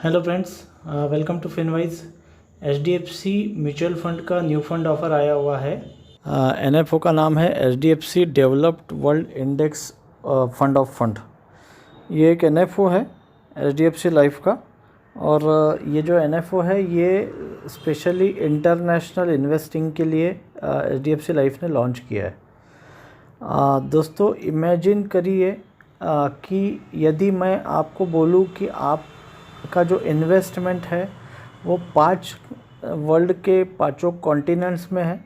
Hello friends, welcome to Finwise. HDFC mutual fund का new fund offer आया हुआ है। NFO का नाम है HDFC developed world index fund of fund. ये एक NFO है HDFC लाइफ का, और ये जो NFO है ये स्पेशली इंटरनेशनल इन्वेस्टिंग के लिए HDFC लाइफ ने लॉन्च किया है। दोस्तों, इमेजिन करिए कि यदि मैं आपको बोलूँ कि आप का जो इन्वेस्टमेंट है वो 5 वर्ल्ड के 5 कॉन्टिनेंट्स में है,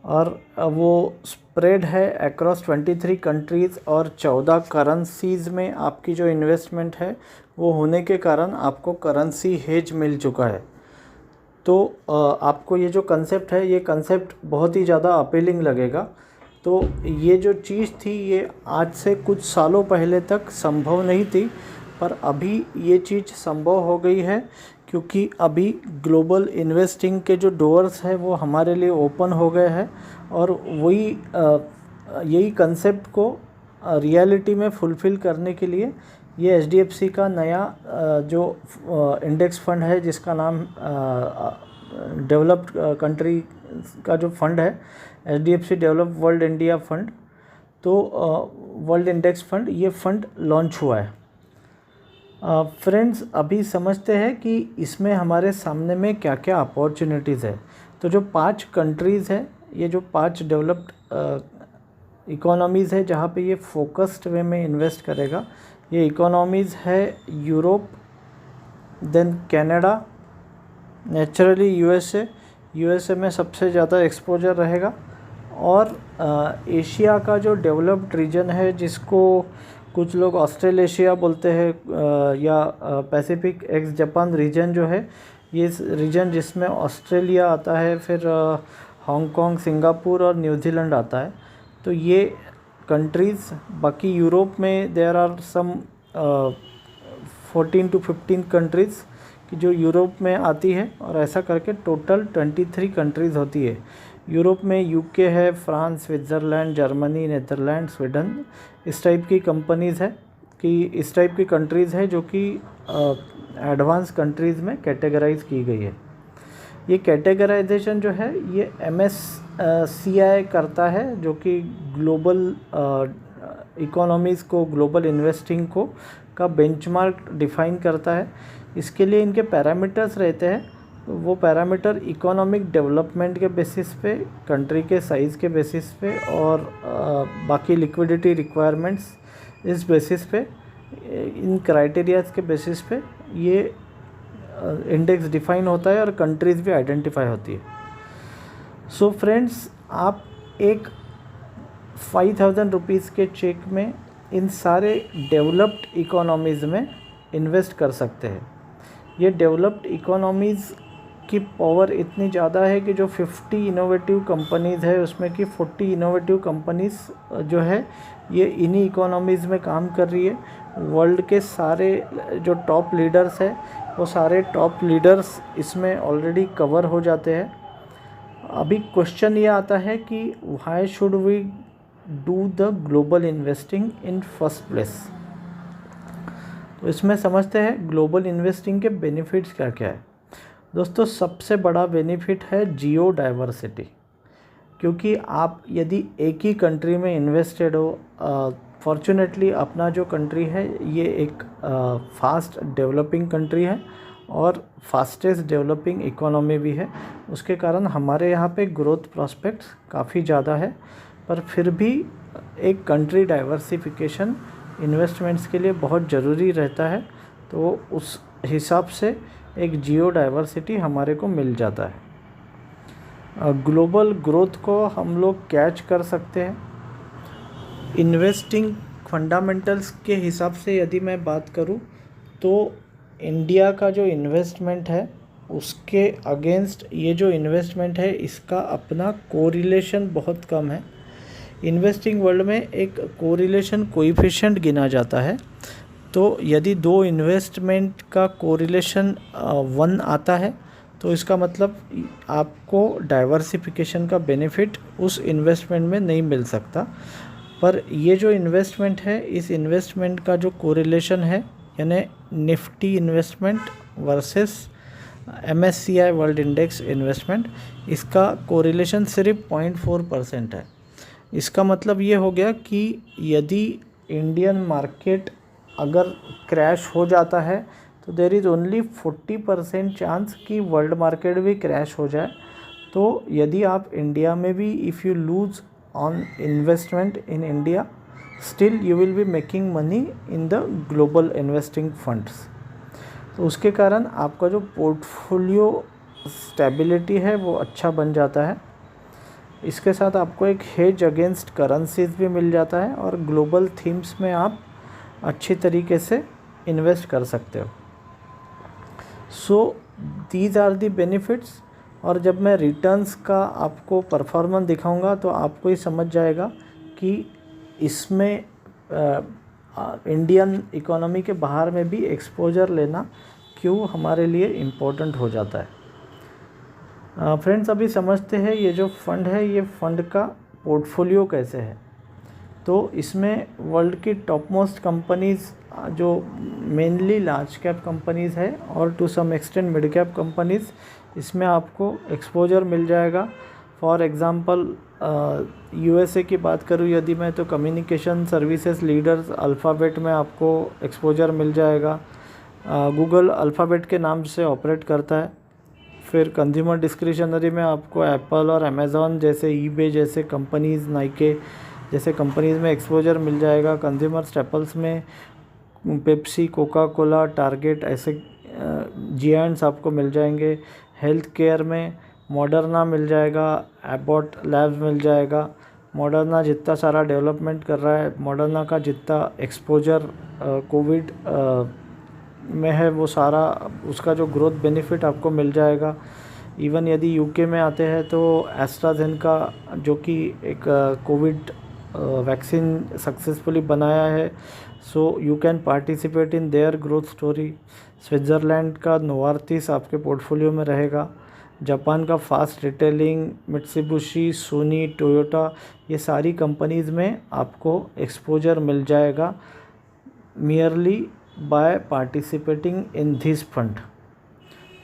और वो स्प्रेड है अक्रॉस 23 कंट्रीज़ और 14 करेंसीज़ में। आपकी जो इन्वेस्टमेंट है वो होने के कारण आपको करेंसी हेज मिल चुका है। तो आपको ये जो कंसेप्ट है, ये कंसेप्ट बहुत ही ज़्यादा अपीलिंग लगेगा। तो ये जो चीज़ थी ये आज से कुछ सालों पहले तक संभव नहीं थी, पर अभी ये चीज़ संभव हो गई है, क्योंकि अभी ग्लोबल इन्वेस्टिंग के जो डोर्स है वो हमारे लिए ओपन हो गए हैं, और वही यही कंसेप्ट को रियलिटी में फुलफ़िल करने के लिए ये HDFC का नया जो इंडेक्स फंड है, जिसका नाम डेवलप्ड कंट्री का जो फंड है HDFC develop world India fund, तो वर्ल्ड इंडेक्स फंड, ये फंड लॉन्च हुआ है। फ्रेंड्स, अभी समझते हैं कि इसमें हमारे सामने में क्या क्या अपॉर्चुनिटीज़ है। तो जो 5 कंट्रीज़ है, ये जो 5 डेवलप्ड इकोनॉमीज़ है जहाँ पे ये फोकस्ड वे में इन्वेस्ट करेगा, ये इकोनॉमीज़ है Europe, then Canada, naturally USA में सबसे ज़्यादा एक्सपोजर रहेगा, और एशिया का जो डेवलप्ड रीजन है, जिसको कुछ लोग ऑस्ट्रेलेशिया बोलते हैं, या पैसिफिक एक्स जापान रीजन जो है, ये रीजन जिसमें ऑस्ट्रेलिया आता है, फिर हांगकांग, सिंगापुर और न्यूजीलैंड आता है। तो ये कंट्रीज़, बाकी यूरोप में there are some 14 to 15 countries कि जो यूरोप में आती है, और ऐसा करके टोटल 23 कंट्रीज़ होती है। यूरोप में यूके है, France, Switzerland, Germany, Netherlands, Sweden, इस टाइप की कंपनीज़ है, कि इस टाइप की कंट्रीज़ है जो कि एडवांस कंट्रीज़ में कैटेगराइज की गई है। ये कैटेगराइजेशन जो है ये MSCI करता है, जो कि ग्लोबल इकोनॉमीज़ को, ग्लोबल इन्वेस्टिंग को का बेंचमार्क डिफ़ाइन करता है। इसके लिए इनके पैरामीटर्स रहते हैं। वो पैरामीटर इकोनॉमिक डेवलपमेंट के बेसिस पे, कंट्री के साइज़ के बेसिस पे, और बाकी लिक्विडिटी रिक्वायरमेंट्स, इस बेसिस पे, इन क्राइटेरियाज़ के बेसिस पे ये इंडेक्स डिफ़ाइन होता है, और कंट्रीज़ भी आइडेंटिफाई होती है। सो फ्रेंड्स, आप एक 5000 रुपीज़ के चेक में इन सारे डेवलप्ड इकोनॉमीज़ में इन्वेस्ट कर सकते हैं। ये डेवलप्ड इकोनॉमीज़ की पावर इतनी ज़्यादा है कि जो 50 इनोवेटिव कंपनीज़ है, उसमें कि 40 इनोवेटिव कंपनीज़ जो है ये इन्हीं इकोनॉमीज़ में काम कर रही है। वर्ल्ड के सारे जो टॉप लीडर्स है, वो सारे टॉप लीडर्स इसमें ऑलरेडी कवर हो जाते हैं। अभी क्वेश्चन ये आता है कि why should we do the global investing in first place. तो इसमें समझते हैं ग्लोबल इन्वेस्टिंग के बेनिफिट्स क्या क्या है। दोस्तों, सबसे बड़ा बेनिफिट है जियो डाइवर्सिटी, क्योंकि आप यदि एक ही कंट्री में इन्वेस्टेड हो, फॉर्चुनेटली अपना जो कंट्री है ये एक फास्ट डेवलपिंग कंट्री है, और फास्टेस्ट डेवलपिंग इकोनॉमी भी है। उसके कारण हमारे यहाँ पे ग्रोथ प्रॉस्पेक्ट्स काफ़ी ज़्यादा है, पर फिर भी एक कंट्री डाइवर्सिफिकेशन इन्वेस्टमेंट्स के लिए बहुत ज़रूरी रहता है। तो उस हिसाब से एक जियो डाइवर्सिटी हमारे को मिल जाता है। ग्लोबल ग्रोथ को हम लोग कैच कर सकते हैं। इन्वेस्टिंग फंडामेंटल्स के हिसाब से यदि मैं बात करूं, तो इंडिया का जो इन्वेस्टमेंट है उसके अगेंस्ट ये जो इन्वेस्टमेंट है, इसका अपना कोरिलेशन बहुत कम है। इन्वेस्टिंग वर्ल्ड में एक कोरिलेशन कोएफिशिएंट गिना जाता है। तो यदि 2 इन्वेस्टमेंट का कोरिलेशन 1 आता है, तो इसका मतलब आपको डाइवर्सिफिकेशन का बेनिफिट उस इन्वेस्टमेंट में नहीं मिल सकता। पर ये जो इन्वेस्टमेंट है, इस इन्वेस्टमेंट का जो कोरिलेशन है, यानी Nifty investment versus MSCI world index investment, इसका कोरिलेशन सिर्फ 0.4% है। इसका मतलब ये हो गया कि यदि इंडियन मार्केट अगर क्रैश हो जाता है तो देयर इज़ ओनली 40% चांस कि वर्ल्ड मार्केट भी क्रैश हो जाए। तो यदि आप इंडिया में भी if you lose on investment in India, still you will be making money in the global investing funds. तो उसके कारण आपका जो पोर्टफोलियो स्टेबिलिटी है वो अच्छा बन जाता है। इसके साथ आपको एक हेज अगेंस्ट करेंसीज भी मिल जाता है और ग्लोबल थीम्स में आप अच्छी तरीके से इन्वेस्ट कर सकते हो। So these are the benefits. और जब मैं रिटर्न्स का आपको परफॉर्मेंस दिखाऊंगा तो आपको ही समझ जाएगा कि इसमें इंडियन इकोनॉमी के बाहर में भी एक्सपोजर लेना क्यों हमारे लिए इम्पोर्टेंट हो जाता है। फ्रेंड्स, अभी समझते हैं ये जो फंड है, ये फंड का पोर्टफोलियो कैसे है। तो इसमें वर्ल्ड की टॉप मोस्ट कंपनीज़ जो मेनली लार्ज कैप कंपनीज़ है और to some extent mid cap companies, इसमें आपको एक्सपोजर मिल जाएगा। फॉर एग्ज़ाम्पल USA की बात करूँ यदि मैं, तो कम्युनिकेशन सर्विसेज लीडर्स अल्फ़ाबेट में आपको एक्सपोजर मिल जाएगा। गूगल अल्फ़ाबेट के नाम से ऑपरेट करता है। फिर कंज्यूमर डिस्क्रिशनरी में आपको एप्पल और अमेज़ॉन जैसे ईबे जैसे कंपनीज़, नाइके जैसे कंपनीज़ में एक्सपोजर मिल जाएगा। कंज्यूमर स्टेपल्स में पेप्सी, कोका कोला, टारगेट ऐसे जियांट्स आपको मिल जाएंगे। हेल्थ केयर में मॉडर्ना मिल जाएगा, एबॉट लैब्स मिल जाएगा। मॉडर्ना जितना सारा डेवलपमेंट कर रहा है, मॉडर्ना का जितना एक्सपोजर कोविड में है वो सारा उसका जो ग्रोथ बेनिफिट आपको मिल जाएगा। इवन यदि UK में आते हैं तो एस्ट्राजेनेका जो कि एक कोविड वैक्सीन सक्सेसफुली बनाया है, so you can participate in their growth story. Switzerland का नोवार्टिस आपके पोर्टफोलियो में रहेगा। जापान का Fast Retailing, Mitsubishi, Sony, Toyota, ये सारी कंपनीज़ में आपको एक्सपोजर मिल जाएगा merely by participating in this fund.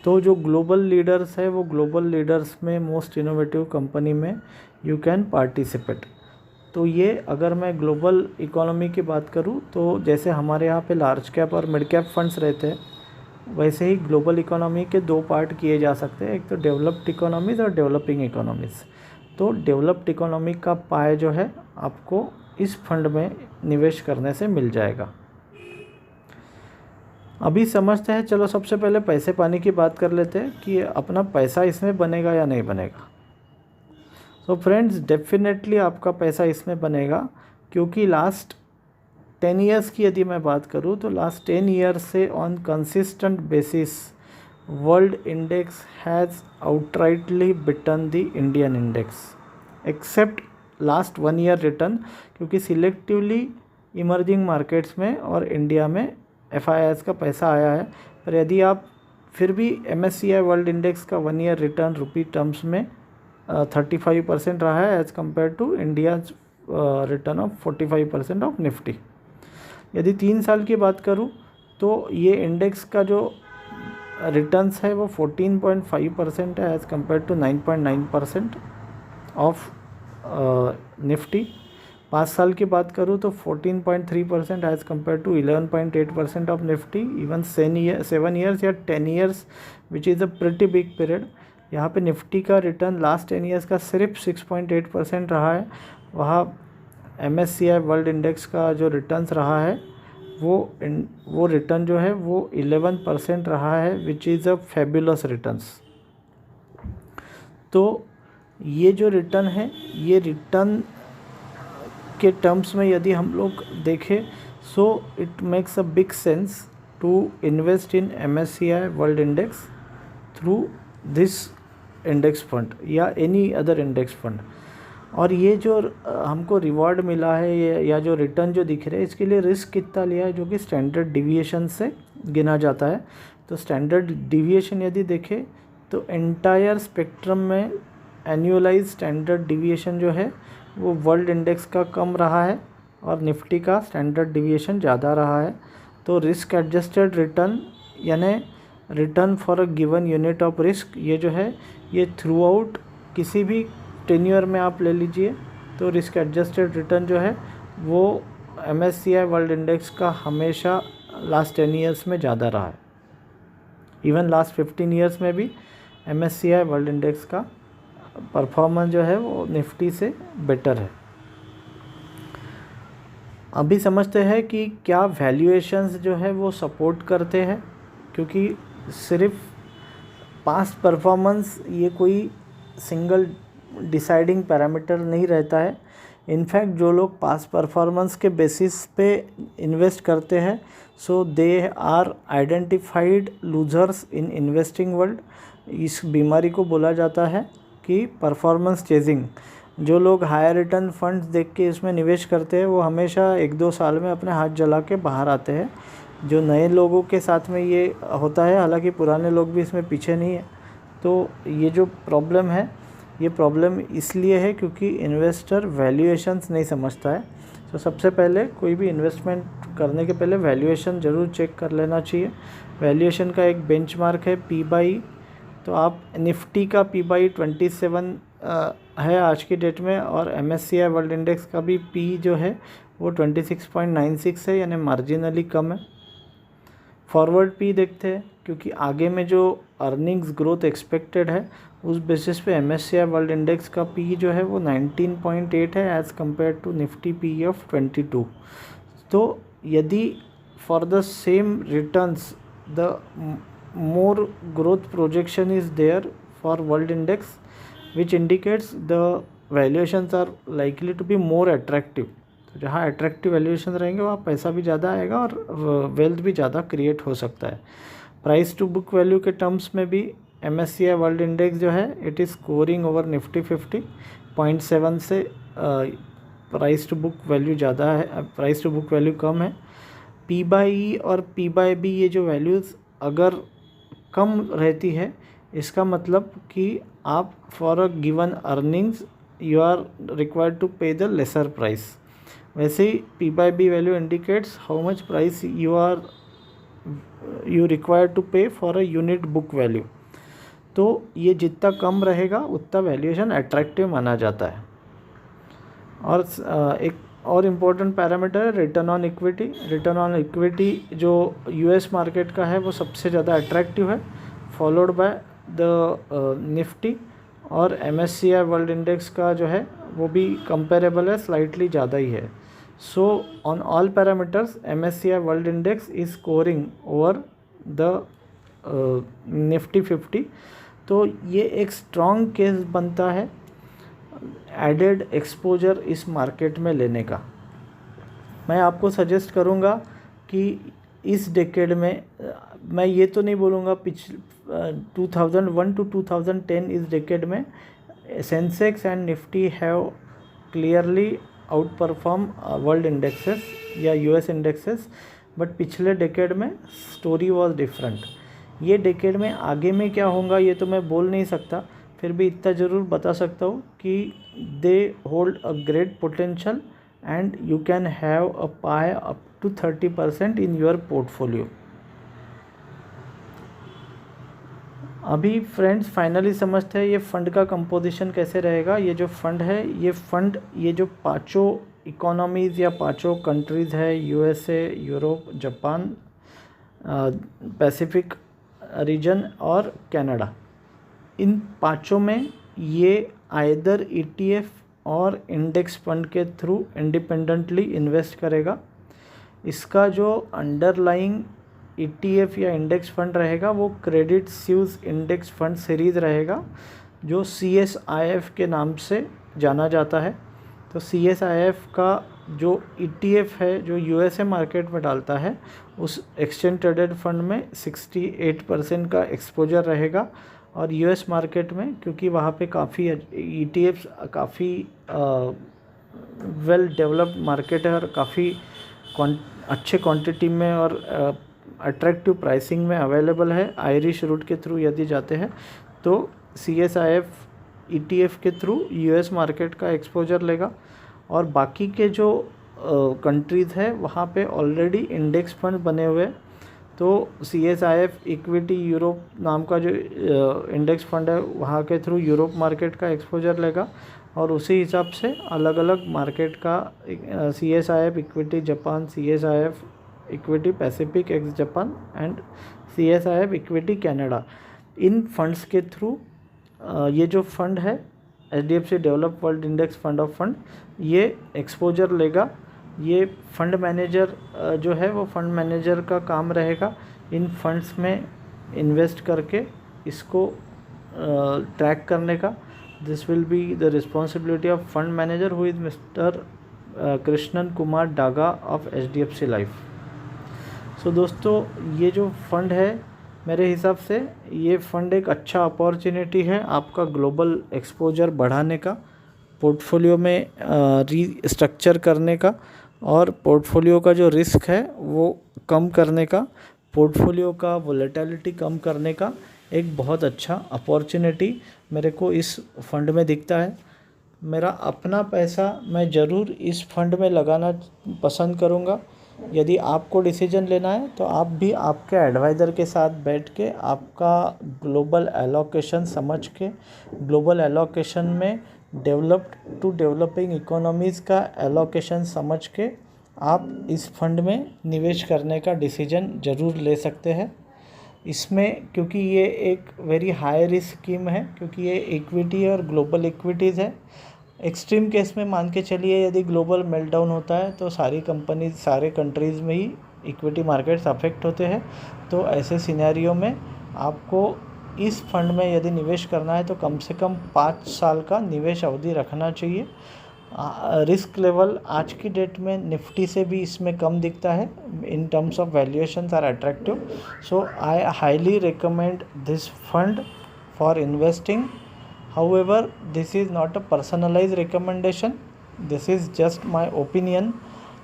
तो जो ग्लोबल लीडर्स है वो ग्लोबल लीडर्स में मोस्ट इनोवेटिव कंपनी में यू कैन पार्टिसिपेट। तो ये अगर मैं ग्लोबल इकोनॉमी की बात करूँ तो जैसे हमारे यहाँ पे लार्ज कैप और मिड कैप फंड्स रहते हैं, वैसे ही ग्लोबल इकोनॉमी के दो पार्ट किए जा सकते हैं, एक तो डेवलप्ड इकोनॉमीज़ और डेवलपिंग इकोनॉमीज़। तो डेवलप्ड इकोनॉमी का पाए जो है आपको इस फंड में निवेश करने से मिल जाएगा। अभी समझते हैं, चलो सबसे पहले पैसे पानी की बात कर लेते हैं कि अपना पैसा इसमें बनेगा या नहीं बनेगा। तो फ्रेंड्स, डेफिनेटली आपका पैसा इसमें बनेगा, क्योंकि लास्ट 10 ईयर्स की यदि मैं बात करूं तो लास्ट 10 ईयर्स से on consistent basis world index has outrightly beaten the Indian index except last 1 year return, क्योंकि सिलेक्टिवली इमर्जिंग मार्केट्स में और इंडिया में FIIs का पैसा आया है। पर यदि आप फिर भी MSCI वर्ल्ड इंडेक्स का 1 ईयर रिटर्न रुपी टर्म्स में 35% रहा है as compare to India's return of 45% of Nifty. यदि 3 साल की बात करूं तो ये इंडेक्स का जो रिटर्न्स है वो 14.5% है as compare to 9.9% of Nifty. 5 साल की बात करूँ तो 14.3% as compare to 11.8% of Nifty. Even 7 years या 10 years which is a pretty big period, यहाँ पे निफ्टी का रिटर्न लास्ट 10 ईयर्स का सिर्फ 6.8% रहा है। वहाँ MSCI वर्ल्ड इंडेक्स का जो रिटर्न्स रहा है वो रिटर्न जो है वो 11% रहा है, विच इज़ अ फैबुलस रिटर्न्स। तो ये जो रिटर्न है, ये रिटर्न के टर्म्स में यदि हम लोग देखें so it makes a big sense to invest in MSCI world index through this index fund या एनी अदर इंडेक्स फंड। और ये जो हमको रिवॉर्ड मिला है या जो रिटर्न जो दिख रहे हैं, इसके लिए रिस्क कितना लिया है, जो कि स्टैंडर्ड डिविएशन से गिना जाता है। तो स्टैंडर्ड डिविएशन यदि देखें तो एंटायर स्पेक्ट्रम में एनुअलाइज स्टैंडर्ड डिविएशन जो है वो वर्ल्ड इंडेक्स का कम रहा है और निफ्टी का स्टैंडर्ड डिविएशन ज़्यादा रहा है। तो रिस्क एडजस्टेड रिटर्न यानी return for a given unit of risk, ये जो है ये थ्रू आउट किसी भी टेन्योर में आप ले लीजिए तो रिस्क एडजस्टेड रिटर्न जो है वो MSCI वर्ल्ड इंडेक्स का हमेशा लास्ट 10 ईयर्स में ज़्यादा रहा है। इवन लास्ट 15 ईयर्स में भी MSCI वर्ल्ड इंडेक्स का परफॉर्मेंस जो है वो निफ्टी से बेटर है। अभी समझते हैं कि क्या वैल्यूएशंस जो है वो सपोर्ट करते हैं, क्योंकि सिर्फ पास्ट परफॉर्मेंस ये कोई सिंगल डिसाइडिंग पैरामीटर नहीं रहता है। इनफैक्ट जो लोग पास्ट परफॉर्मेंस के बेसिस पे इन्वेस्ट करते हैं so they are identified losers in investing world. इस बीमारी को बोला जाता है कि परफॉर्मेंस चेजिंग। जो लोग हायर रिटर्न फंड्स देख के इसमें निवेश करते हैं वो हमेशा 1-2 साल में अपने हाथ जला के बाहर आते हैं। जो नए लोगों के साथ में ये होता है, हालांकि पुराने लोग भी इसमें पीछे नहीं है। तो ये जो प्रॉब्लम है ये प्रॉब्लम इसलिए है क्योंकि इन्वेस्टर वैल्यूएशंस नहीं समझता है। तो सबसे पहले कोई भी इन्वेस्टमेंट करने के पहले वैल्यूएशन ज़रूर चेक कर लेना चाहिए। वैल्यूएशन का एक बेंचमार्क है P/E। तो आप निफ्टी का P/E 27 है आज की डेट में, और MSCI वर्ल्ड इंडेक्स का भी P जो है वो 26.96 है, यानी मार्जिनली कम है। फॉरवर्ड P देखते हैं, क्योंकि आगे में जो अर्निंग्स ग्रोथ एक्सपेक्टेड है उस बेसिस पे MSCI वर्ल्ड इंडेक्स का P जो है वो 19.8 है as compare to Nifty P of 22। तो यदि for the same returns the more growth projection is there for world index, which indicates the valuations are likely to be more attractive। तो जहाँ attractive valuations रहेंगे वहाँ पैसा भी ज़्यादा आएगा और wealth भी ज़्यादा create हो सकता है। प्राइस टू बुक वैल्यू के टर्म्स में भी MSCI वर्ल्ड इंडेक्स जो है it is scoring over Nifty 50 0.7 से प्राइस टू बुक वैल्यू ज़्यादा है, प्राइस टू बुक वैल्यू कम है। P/E और P/B ये जो वैल्यूज़ अगर कम रहती है इसका मतलब कि आप for a given earnings you are required to pay the lesser price. वैसे ही P/B value indicates how much price you required to pay for a unit book value. तो ये जितना कम रहेगा उतना वैल्यूएशन अट्रैक्टिव माना जाता है। और एक और इम्पोर्टेंट पैरामीटर है return on equity. Return on equity जो US मार्केट का है वो सबसे ज़्यादा अट्रैक्टिव है, फॉलोड बाय द निफ्टी, और MSCI वर्ल्ड इंडेक्स का जो है वो भी कंपेरेबल है, स्लाइटली ज़्यादा ही है। So on all parameters MSCI world index is scoring over the Nifty 50। तो ये एक स्ट्रॉन्ग केस बनता है एडेड एक्सपोजर इस मार्केट में लेने का। मैं आपको सजेस्ट करूँगा कि इस डेकेड में, मैं ये तो नहीं बोलूँगा 2001 to 2010 इस डेकेड में Sensex and Nifty have clearly out perform world indexes या US इंडेक्सेस, बट पिछले डेकेड में स्टोरी वॉज डिफरेंट। ये डेकेड में आगे में क्या होगा ये तो मैं बोल नहीं सकता, फिर भी इतना ज़रूर बता सकता हूँ कि they hold a great potential and you can have a pie up to 30% in your portfolio. अभी फ्रेंड्स फाइनली समझते हैं ये फंड का कंपोजिशन कैसे रहेगा। ये जो फंड है ये जो पांचों इकोनॉमीज़ या पांचों कंट्रीज़ है, USA, Europe, Japan, Pacific region और कनाडा, इन पांचों में ये आइदर ETF और इंडेक्स फंड के थ्रू इंडिपेंडेंटली इन्वेस्ट करेगा। इसका जो अंडरलाइंग ETF या इंडेक्स फंड रहेगा वो Credit Suisse index fund series रहेगा, जो CSIF के नाम से जाना जाता है। तो CSIF का जो ETF है जो USA मार्केट में डालता है, उस एक्सचेंज ट्रेडेड फंड में 68% का एक्सपोजर रहेगा, और US मार्केट में क्योंकि वहाँ पे काफ़ी ETFs काफ़ी वेल डेवलप्ड मार्केट है और काफ़ी अच्छे क्वांटिटी में और अट्रैक्टिव प्राइसिंग में अवेलेबल है। आयरिश रूट के थ्रू यदि जाते हैं तो CSIF ETF के थ्रू US मार्केट का एक्सपोजर लेगा, और बाकी के जो कंट्रीज़ है वहाँ पे ऑलरेडी इंडेक्स फंड बने हुए हैं। तो CSIF इक्विटी यूरोप नाम का जो इंडेक्स फंड है वहाँ के थ्रू यूरोप मार्केट का एक्सपोजर लेगा और उसी हिसाब से अलग अलग मार्केट का CSIF equity Japan, CSIF equity Pacific x Japan and CSIF equity Canada, in funds के थ्रू ये जो फंड है HDFC develop world index fund of fund ये एक्सपोजर लेगा। ये फंड मैनेजर जो है वो फंड मैनेजर का काम रहेगा इन फंड्स में इन्वेस्ट करके इसको ट्रैक करने का। This will be the responsibility of fund manager who is mister Krishnan Kumar Daga of HDFC life. सो दोस्तों, ये जो फंड है मेरे हिसाब से ये फंड एक अच्छा अपॉर्चुनिटी है आपका ग्लोबल एक्सपोजर बढ़ाने का, पोर्टफोलियो में रीस्ट्रक्चर करने का और पोर्टफोलियो का जो रिस्क है वो कम करने का, पोर्टफोलियो का वोलेटिलिटी कम करने का एक बहुत अच्छा अपॉर्चुनिटी मेरे को इस फंड में दिखता है। मेरा अपना पैसा मैं ज़रूर इस फंड में लगाना पसंद करूँगा। यदि आपको डिसीजन लेना है तो आप भी आपके एडवाइज़र के साथ बैठ के आपका ग्लोबल एलोकेशन समझ के, ग्लोबल एलोकेशन में डेवलप्ड टू डेवलपिंग इकोनॉमीज़ का एलोकेशन समझ के आप इस फंड में निवेश करने का डिसीजन ज़रूर ले सकते हैं। इसमें क्योंकि ये एक वेरी हाई रिस्क स्कीम है, क्योंकि ये इक्विटी और ग्लोबल इक्विटीज़ है। एक्सट्रीम केस में मान के चलिए यदि ग्लोबल मेल्टडाउन होता है तो सारी कंपनीज, सारे कंट्रीज़ में ही इक्विटी मार्केट्स अफेक्ट होते हैं। तो ऐसे सिनेरियो में आपको इस फंड में यदि निवेश करना है तो कम से कम 5 साल का निवेश अवधि रखना चाहिए। रिस्क लेवल आज की डेट में निफ्टी से भी इसमें कम दिखता है। In terms of valuations are attractive, so I highly recommend this fund for investing. However, this is not a personalized recommendation, this is just my opinion।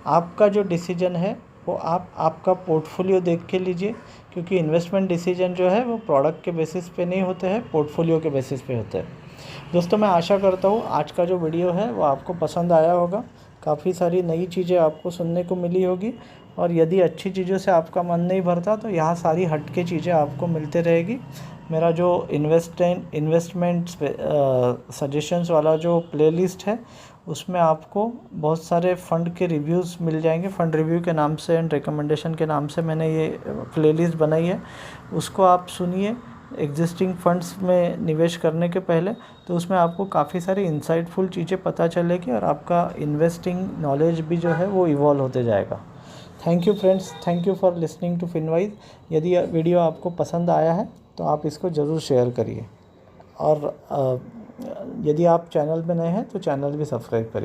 आपका जो डिसीजन है वो आपका पोर्टफोलियो देख के लीजिए, क्योंकि इन्वेस्टमेंट डिसीजन जो है वो प्रोडक्ट के बेसिस पे नहीं होते हैं, पोर्टफोलियो के बेसिस पे होते हैं। दोस्तों, मैं आशा करता हूँ आज का जो वीडियो है वो आपको पसंद आया होगा। काफ़ी सारी नई चीज़ें आपको सुनने को मिली होगी और यदि अच्छी चीज़ों से आपका मन नहीं भरता तो यहाँ सारी हटके चीज़ें आपको मिलते रहेगी। मेरा जो इन्वेस्टमेंट सजेशंस वाला जो प्लेलिस्ट है उसमें आपको बहुत सारे फ़ंड के रिव्यूज़ मिल जाएंगे। फ़ंड रिव्यू के नाम से एंड रिकमेंडेशन के नाम से मैंने ये प्लेलिस्ट बनाई है, उसको आप सुनिए एग्जिस्टिंग फंड्स में निवेश करने के पहले। तो उसमें आपको काफ़ी सारी इंसाइटफुल चीज़ें पता चलेगी और आपका इन्वेस्टिंग नॉलेज भी जो है वो इवॉल्व होते जाएगा। Thank you friends, thank you for listening to Finwise. यदि वीडियो आपको पसंद आया है तो आप इसको ज़रूर शेयर करिए और यदि आप चैनल में नए हैं तो चैनल भी सब्सक्राइब करिए।